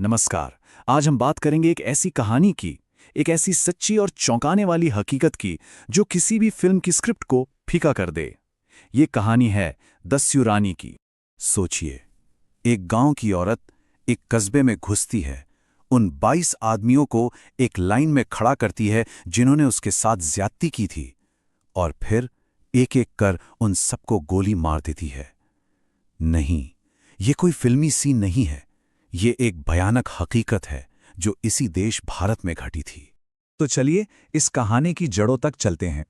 नमस्कार। आज हम बात करेंगे एक ऐसी कहानी की, एक ऐसी सच्ची और चौंकाने वाली हकीकत की जो किसी भी फिल्म की स्क्रिप्ट को फीका कर दे। ये कहानी है दस्यु रानी की। सोचिए, एक गांव की औरत एक कस्बे में घुसती है, उन 22 आदमियों को एक लाइन में खड़ा करती है जिन्होंने उसके साथ ज्यादती की थी, और फिर एक-एक कर उन सबको गोली मार देती है। नहीं, ये कोई फिल्मी सीन नहीं है, ये एक भयानक हकीकत है जो इसी देश भारत में घटी थी। तो चलिए इस कहानी की जड़ों तक चलते हैं।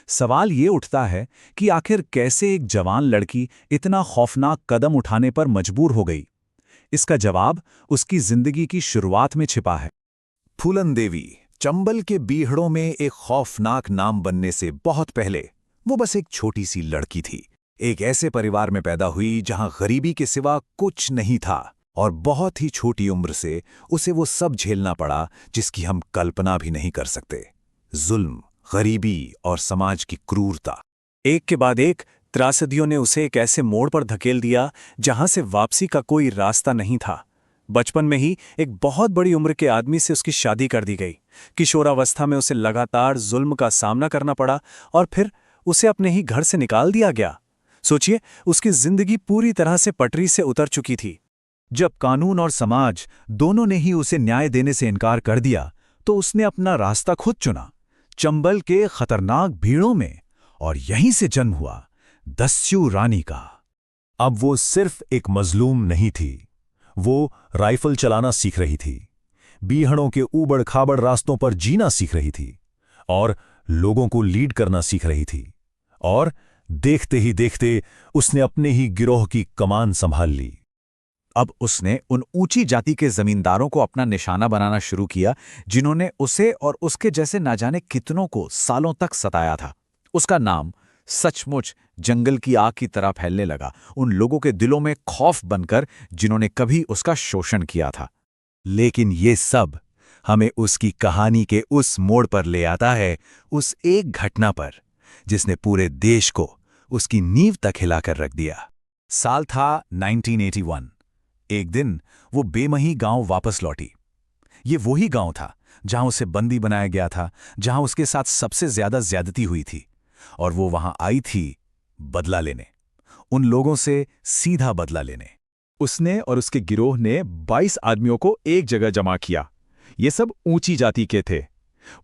सवाल ये उठता है कि आखिर कैसे एक जवान लड़की इतना खौफनाक कदम उठाने पर मजबूर हो गई। इसका जवाब उसकी जिंदगी की शुरुआत में छिपा है। फूलन देवी चंबल के बीहड़ों में एक खौफनाक नाम बनने से बहुत पहले वो बस एक छोटी सी लड़की थी। एक ऐसे परिवार में पैदा हुई जहां गरीबी के सिवा कुछ नहीं था, और बहुत ही छोटी उम्र से उसे वो सब झेलना पड़ा जिसकी हम कल्पना भी नहीं कर सकते। जुल्म, गरीबी और समाज की क्रूरता, एक के बाद एक त्रासदियों ने उसे एक ऐसे मोड़ पर धकेल दिया जहां से वापसी का कोई रास्ता नहीं था। बचपन में ही एक बहुत बड़ी उम्र के आदमी से उसकी शादी कर दी गई। किशोरावस्था में उसे लगातार जुल्म का सामना करना पड़ा और फिर उसे अपने ही घर से निकाल दिया गया। सोचिए, उसकी जिंदगी पूरी तरह से पटरी से उतर चुकी थी। जब कानून और समाज दोनों ने ही उसे न्याय देने से इनकार कर दिया, तो उसने अपना रास्ता खुद चुना, चंबल के खतरनाक भीड़ों में, और यहीं से जन्म हुआ दस्यु रानी का। अब वो सिर्फ एक मजलूम नहीं थी, वो राइफल चलाना सीख रही थी, बीहड़ों के ऊबड़-खाबड़ रास्तों पर जीना सीख रही थी, और लोगों को लीड करना सीख रही थी। और देखते ही देखते उसने अपने ही गिरोह की कमान संभाल ली। अब उसने उन ऊंची जाति के जमींदारों को अपना निशाना बनाना शुरू किया जिन्होंने उसे और उसके जैसे ना जाने कितनों को सालों तक सताया था। उसका नाम सचमुच जंगल की आग की तरह फैलने लगा, उन लोगों के दिलों में खौफ बनकर जिन्होंने कभी उसका शोषण किया था। लेकिन ये सब हमें उसकी कहानी के उस मोड़ पर ले आता है, उस एक घटना पर जिसने पूरे देश को उसकी नींव तक हिलाकर रख दिया। साल था 1981। एक दिन वो बेमही गांव वापस लौटी। ये वही गांव था जहां उसे बंदी बनाया गया था, जहां उसके साथ सबसे ज्यादा ज्यादती हुई थी, और वो वहां आई थी बदला लेने, उन लोगों से सीधा बदला लेने। उसने और उसके गिरोह ने 22 आदमियों को एक जगह जमा किया। ये सब ऊंची जाति के थे।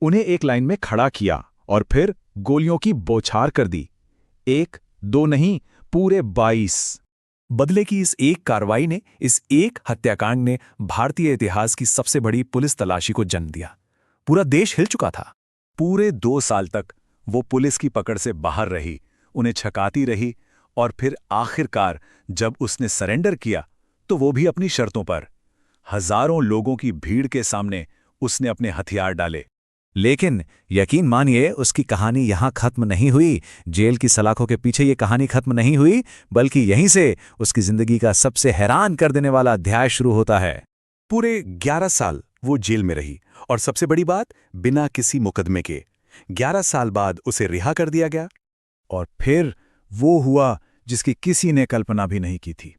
उन्हें एक लाइन में खड़ा किया और फिर गोलियों की बौछार कर दी। एक, दो नहीं, पूरे 22। बदले की इस एक कार्रवाई ने, इस एक हत्याकांड ने भारतीय इतिहास की सबसे बड़ी पुलिस तलाशी को जन्म दिया। पूरा देश हिल चुका था। पूरे 2 साल तक वो पुलिस की पकड़ से बाहर रही, उन्हें छकाती रही, और फिर आखिरकार जब उसने सरेंडर किया तो वो भी अपनी शर्तों पर। हजारों लोगों की भीड़ के सामने उसने अपने हथियार डाले। लेकिन यकीन मानिए, उसकी कहानी यहां खत्म नहीं हुई। जेल की सलाखों के पीछे ये कहानी खत्म नहीं हुई, बल्कि यहीं से उसकी जिंदगी का सबसे हैरान कर देने वाला अध्याय शुरू होता है। पूरे 11 साल वो जेल में रही, और सबसे बड़ी बात, बिना किसी मुकदमे के 11 साल बाद उसे रिहा कर दिया गया। और फिर वो हुआ जिसकी किसी ने कल्पना भी नहीं की थी।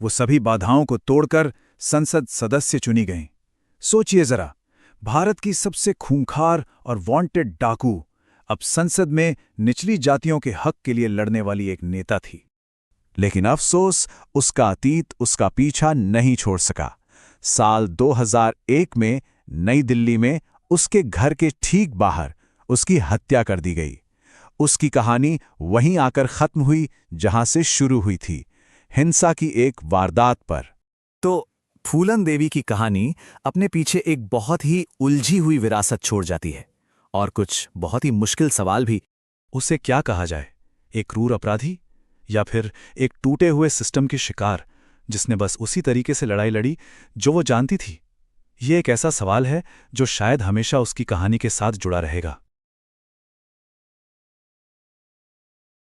वो सभी बाधाओं को तोड़कर संसद सदस्य चुनी गईं। सोचिए जरा, भारत की सबसे खूंखार और वांटेड डाकू अब संसद में निचली जातियों के हक के लिए लड़ने वाली एक नेता थी। लेकिन अफसोस, उसका अतीत उसका पीछा नहीं छोड़ सका। साल 2001 में नई दिल्ली में उसके घर के ठीक बाहर उसकी हत्या कर दी गई। उसकी कहानी वहीं आकर खत्म हुई जहां से शुरू हुई थी, हिंसा की एक वारदात पर। तो फूलन देवी की कहानी अपने पीछे एक बहुत ही उलझी हुई विरासत छोड़ जाती है, और कुछ बहुत ही मुश्किल सवाल भी। उसे क्या कहा जाए, एक क्रूर अपराधी, या फिर एक टूटे हुए सिस्टम की शिकार जिसने बस उसी तरीके से लड़ाई लड़ी जो वो जानती थी? ये एक ऐसा सवाल है जो शायद हमेशा उसकी कहानी के साथ जुड़ा रहेगा।